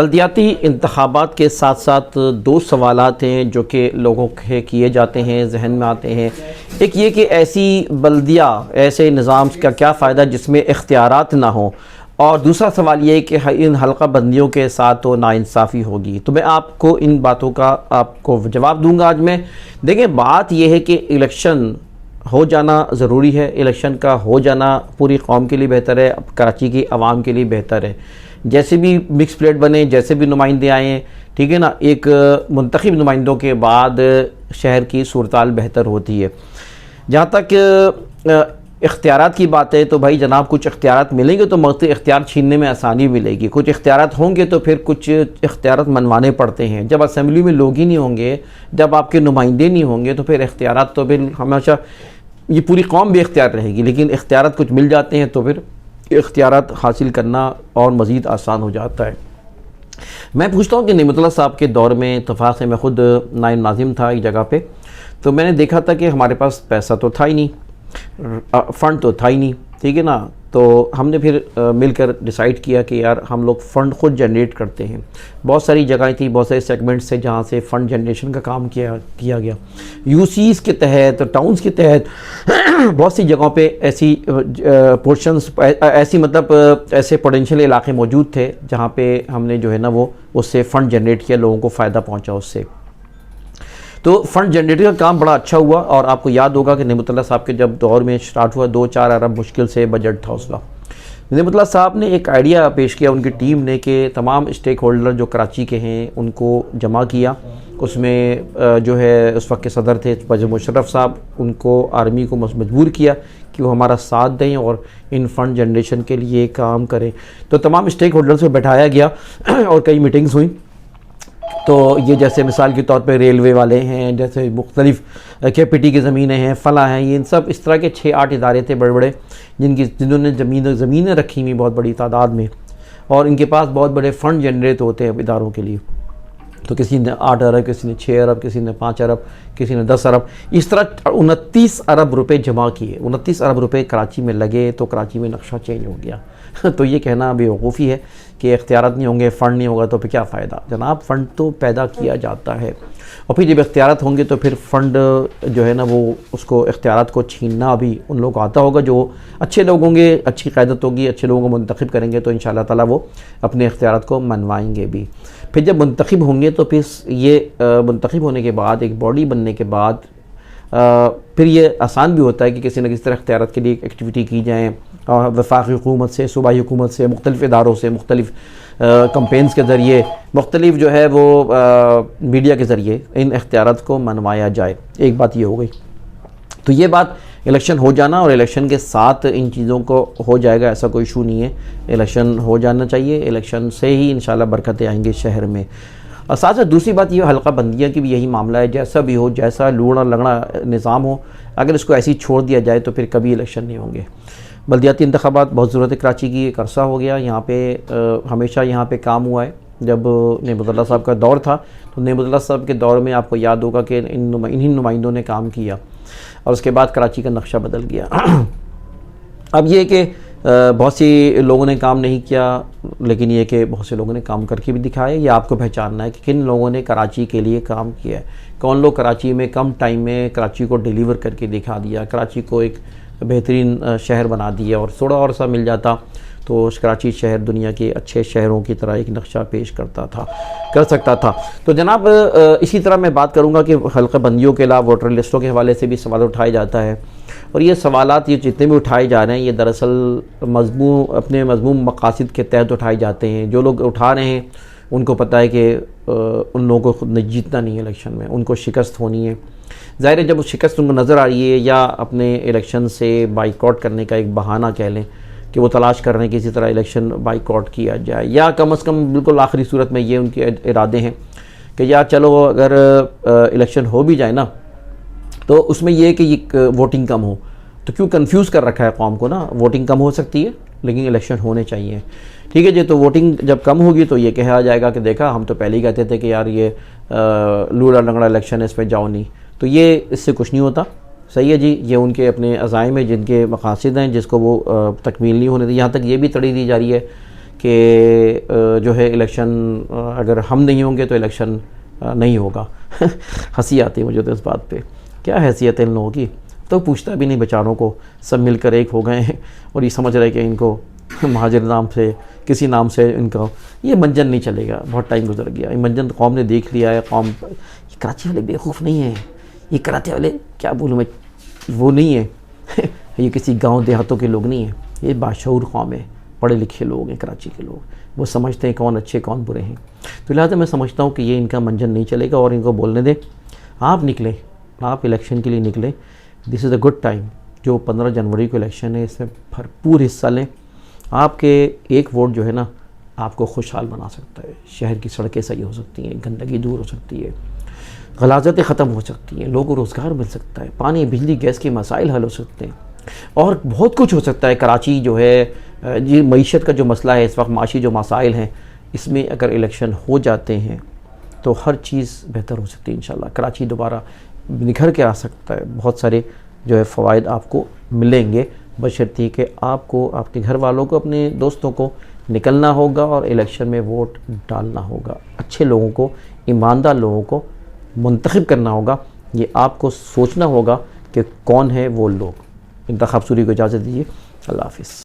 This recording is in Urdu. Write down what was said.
بلدیاتی انتخابات کے ساتھ ساتھ دو سوالات ہیں جو کہ لوگوں کے کیے جاتے ہیں، ذہن میں آتے ہیں۔ ایک یہ کہ ایسی بلدیہ، ایسے نظام کا کیا فائدہ جس میں اختیارات نہ ہوں، اور دوسرا سوال یہ ہے کہ ان حلقہ بندیوں کے ساتھ تو ناانصافی ہوگی۔ تو میں آپ کو ان باتوں کا جواب دوں گا آج میں۔ دیکھیں، بات یہ ہے کہ الیکشن ہو جانا ضروری ہے، الیکشن کا ہو جانا پوری قوم کے لیے بہتر ہے، کراچی کی عوام کے لیے بہتر ہے۔ جیسے بھی مکس پلیٹ بنے، جیسے بھی نمائندے آئے ہیں، ٹھیک ہے نا، ایک منتخب نمائندوں کے بعد شہر کی صورتحال بہتر ہوتی ہے۔ جہاں تک اختیارات کی بات ہے تو بھائی جناب، کچھ اختیارات ملیں گے تو اختیار چھیننے میں آسانی ملے گی، کچھ اختیارات ہوں گے تو پھر کچھ اختیارات منوانے پڑتے ہیں۔ جب اسمبلی میں لوگ ہی نہیں ہوں گے، جب آپ کے نمائندے نہیں ہوں گے تو پھر اختیارات تو پھر ہمیشہ یہ پوری قوم بھی اختیار رہے گی، لیکن اختیارات کچھ مل جاتے ہیں تو پھر اختیارات حاصل کرنا اور مزید آسان ہو جاتا ہے۔ میں پوچھتا ہوں کہ نعمت اللہ صاحب کے دور میں اتفاق سے میں خود نائب ناظم تھا ایک جگہ پہ، تو میں نے دیکھا تھا کہ ہمارے پاس پیسہ تو تھا ہی نہیں، فنڈ تو تھا ہی نہیں، ٹھیک ہے نا۔ تو ہم نے پھر مل کر ڈیسائیڈ کیا کہ یار ہم لوگ فنڈ خود جنریٹ کرتے ہیں۔ بہت ساری جگہیں تھیں، بہت سارے سیگمنٹس تھے جہاں سے فنڈ جنریشن کا کام کیا گیا۔ یو سیز کے تحت، ٹاؤنز کے تحت بہت سی جگہوں پہ ایسی پورشنز، ایسے پوٹینشیل علاقے موجود تھے جہاں پہ ہم نے جو ہے نا وہ اس سے فنڈ جنریٹ کیا، لوگوں کو فائدہ پہنچا اس سے۔ تو فنڈ جنریٹر کا کام بڑا اچھا ہوا، اور آپ کو یاد ہوگا کہ نعمت اللہ صاحب کے جب دور میں سٹارٹ ہوا 2-4 ارب مشکل سے بجٹ تھا اس وقت۔ نعمت اللہ صاحب نے ایک آئیڈیا پیش کیا ان کی ٹیم نے کہ تمام اسٹیک ہولڈر جو کراچی کے ہیں ان کو جمع کیا۔ اس میں جو ہے اس وقت کے صدر تھے مشرف صاحب، ان کو آرمی کو مجبور کیا کہ وہ ہمارا ساتھ دیں اور ان فنڈ جنریشن کے لیے کام کریں۔ تو تمام اسٹیک ہولڈرز کو بٹھایا گیا اور کئی میٹنگز ہوئیں۔ تو یہ جیسے مثال کے طور پہ ریلوے والے ہیں، جیسے مختلف KPT کی زمینیں ہیں، فلاں ہیں، یہ سب اس طرح کے 6-8 ادارے تھے بڑے بڑے جنہوں نے زمینیں رکھی ہوئی بہت بڑی تعداد میں، اور ان کے پاس بہت بڑے فنڈ جنریٹ ہوتے ہیں اداروں کے لیے۔ تو کسی نے 8 ارب، کسی نے 6 ارب، کسی نے 5 ارب، کسی نے 10 ارب، اس طرح 29 ارب روپے جمع کیے۔ 29 ارب روپے کراچی میں لگے تو کراچی میں نقشہ چینج ہو گیا۔ تو یہ کہنا بیوقوفی ہے کہ اختیارات نہیں ہوں گے، فنڈ نہیں ہوگا تو پھر کیا فائدہ؟ جناب، فنڈ تو پیدا کیا جاتا ہے، اور پھر جب اختیارات ہوں گے تو پھر فنڈ جو ہے نا وہ اس کو اختیارات کو چھیننا بھی ان لوگوں کو آتا ہوگا۔ جو اچھے لوگ ہوں گے، اچھی قیادت ہوگی، اچھے لوگوں کو منتخب کریں گے تو انشاءاللہ تعالیٰ وہ اپنے اختیارات کو منوائیں گے بھی۔ پھر جب منتخب ہوں گے تو پھر یہ منتخب ہونے کے بعد، ایک باڈی بننے کے بعد، پھر یہ آسان بھی ہوتا ہے کہ کسی نہ کسی طرح اختیارات کے لیے ایکٹیویٹی کی جائیں، وفاقی حکومت سے، صوبائی حکومت سے، مختلف اداروں سے، مختلف کمپینز کے ذریعے، مختلف جو ہے وہ میڈیا کے ذریعے ان اختیارات کو منوایا جائے۔ ایک بات یہ ہو گئی۔ تو یہ بات الیکشن ہو جانا، اور الیکشن کے ساتھ ان چیزوں کو ہو جائے گا، ایسا کوئی ایشو نہیں ہے۔ الیکشن ہو جانا چاہیے، الیکشن سے ہی انشاءاللہ برکتیں آئیں گے شہر میں۔ اور ساتھ ساتھ دوسری بات یہ حلقہ بندیاں کی بھی یہی معاملہ ہے، جیسا بھی ہو، جیسا لوڑا لگڑا نظام ہو، اگر اس کو ایسی چھوڑ دیا جائے تو پھر کبھی الیکشن نہیں ہوں گے۔ بلدیاتی انتخابات بہت ضرورت ہے کراچی کی، ایک عرصہ ہو گیا یہاں پہ، ہمیشہ یہاں پہ کام ہوا ہے۔ جب نعمت اللہ صاحب کا دور تھا تو نعمت اللہ صاحب کے دور میں آپ کو یاد ہوگا کہ انہی نمائندوں نے کام کیا، اور اس کے بعد کراچی کا نقشہ بدل گیا۔ اب یہ کہ بہت سی لوگوں نے کام نہیں کیا، لیکن یہ کہ بہت سے لوگوں نے کام کر کے بھی دکھایا۔ یہ آپ کو پہچاننا ہے کہ کن لوگوں نے کراچی کے لیے کام کیا ہے، کون لوگ کراچی میں کم ٹائم میں کراچی کو ڈیلیور کر کے دکھا دیا، کراچی کو ایک بہترین شہر بنا دیا، اور تھوڑا اور سا مل جاتا تو کراچی شہر دنیا کے اچھے شہروں کی طرح ایک نقشہ پیش کر سکتا تھا۔ تو جناب، اسی طرح میں بات کروں گا کہ حلقہ بندیوں کے علاوہ ووٹر لسٹوں کے حوالے سے بھی سوال اٹھایا جاتا ہے، اور یہ سوالات یہ جتنے بھی اٹھائے جا رہے ہیں یہ دراصل اپنے مضمون مقاصد کے تحت اٹھائے جاتے ہیں۔ جو لوگ اٹھا رہے ہیں ان کو پتہ ہے کہ ان لوگوں کو خود جیتنا نہیں ہے الیکشن میں، ان کو شکست ہونی ہے۔ ظاہر ہے جب وہ شکست ان کو نظر آ رہی ہے، یا اپنے الیکشن سے بائیکاٹ کرنے کا ایک بہانہ کہہ لیں کہ وہ تلاش کر رہے ہیں کسی طرح الیکشن بائیکاٹ کیا جائے، یا کم از کم بالکل آخری صورت میں یہ ان کے ارادے ہیں کہ یا چلو اگر الیکشن ہو بھی جائے نا تو اس میں یہ کہ یہ ووٹنگ کم ہو، تو کیوں کنفیوز کر رکھا ہے قوم کو نا، ووٹنگ کم ہو سکتی ہے لیکن الیکشن ہونے چاہیے، ٹھیک ہے جی۔ تو ووٹنگ جب کم ہوگی تو یہ کہا جائے گا کہ دیکھا ہم تو پہلے ہی کہتے تھے کہ یار یہ لوڑا لنگڑا الیکشن ہے، اس پہ جاؤ نہیں، تو یہ اس سے کچھ نہیں ہوتا۔ صحیح ہے جی، یہ ان کے اپنے عزائم ہیں، جن کے مقاصد ہیں، جس کو وہ تکمیل نہیں ہونے دی۔ یہاں تک یہ بھی تڑی دی جا رہی ہے کہ جو ہے الیکشن اگر ہم نہیں ہوں گے تو الیکشن نہیں ہوگا. ہنسی آتی ہے مجھے تو اس بات پہ. کیا حیثیت ہے ان لوگوں کی؟ تو پوچھتا بھی نہیں بیچاروں کو. سب مل کر ایک ہو گئے ہیں اور یہ سمجھ رہے کہ ان کو مہاجر نام سے کسی نام سے ان کا یہ منجن نہیں چلے گا. بہت ٹائم گزر گیا. یہ منجن قوم نے دیکھ لیا ہے. قوم یہ کراچی والے بیوقوف نہیں ہیں. یہ کراچی والے کیا بولوں میں وہ نہیں ہیں. یہ کسی گاؤں دیہاتوں کے لوگ نہیں ہیں. یہ باشعور قوم ہے. پڑھے لکھے لوگ ہیں کراچی کے لوگ. وہ سمجھتے ہیں کون اچھے کون برے ہیں. تو لہٰذا میں سمجھتا ہوں کہ یہ ان کا منجن نہیں چلے گا اور ان کو بولنے دیں. آپ نکلیں, آپ الیکشن کے لیے نکلیں. دس از اے گڈ ٹائم. جو 15 جنوری کو الیکشن ہے اس میں بھرپور حصہ لیں. آپ کے ایک ووٹ جو ہے نا آپ کو خوشحال بنا سکتا ہے. شہر کی سڑکیں صحیح ہو سکتی ہیں, گندگی دور ہو سکتی ہے, غلاظتیں ختم ہو سکتی ہیں, لوگوں کو روزگار مل سکتا ہے, پانی بجلی گیس کے مسائل حل ہو سکتے ہیں اور بہت کچھ ہو سکتا ہے. کراچی جو ہے جی معیشت کا جو مسئلہ ہے اس وقت, معاشی جو مسائل ہیں, اس میں اگر الیکشن ہو جاتے ہیں تو ہر چیز بہتر ہو سکتی ہے انشاءاللہ. کراچی دوبارہ نکھر کے آ سکتا ہے. بہت سارے جو ہے فوائد آپ کو ملیں گے, بشرطیکہ کہ آپ کو, آپ کے گھر والوں کو, اپنے دوستوں کو نکلنا ہوگا اور الیکشن میں ووٹ ڈالنا ہوگا. اچھے لوگوں کو, ایماندار لوگوں کو منتخب کرنا ہوگا. یہ آپ کو سوچنا ہوگا کہ کون ہے وہ لوگ. انتخاب سوری کو اجازت دیجیے. اللہ حافظ.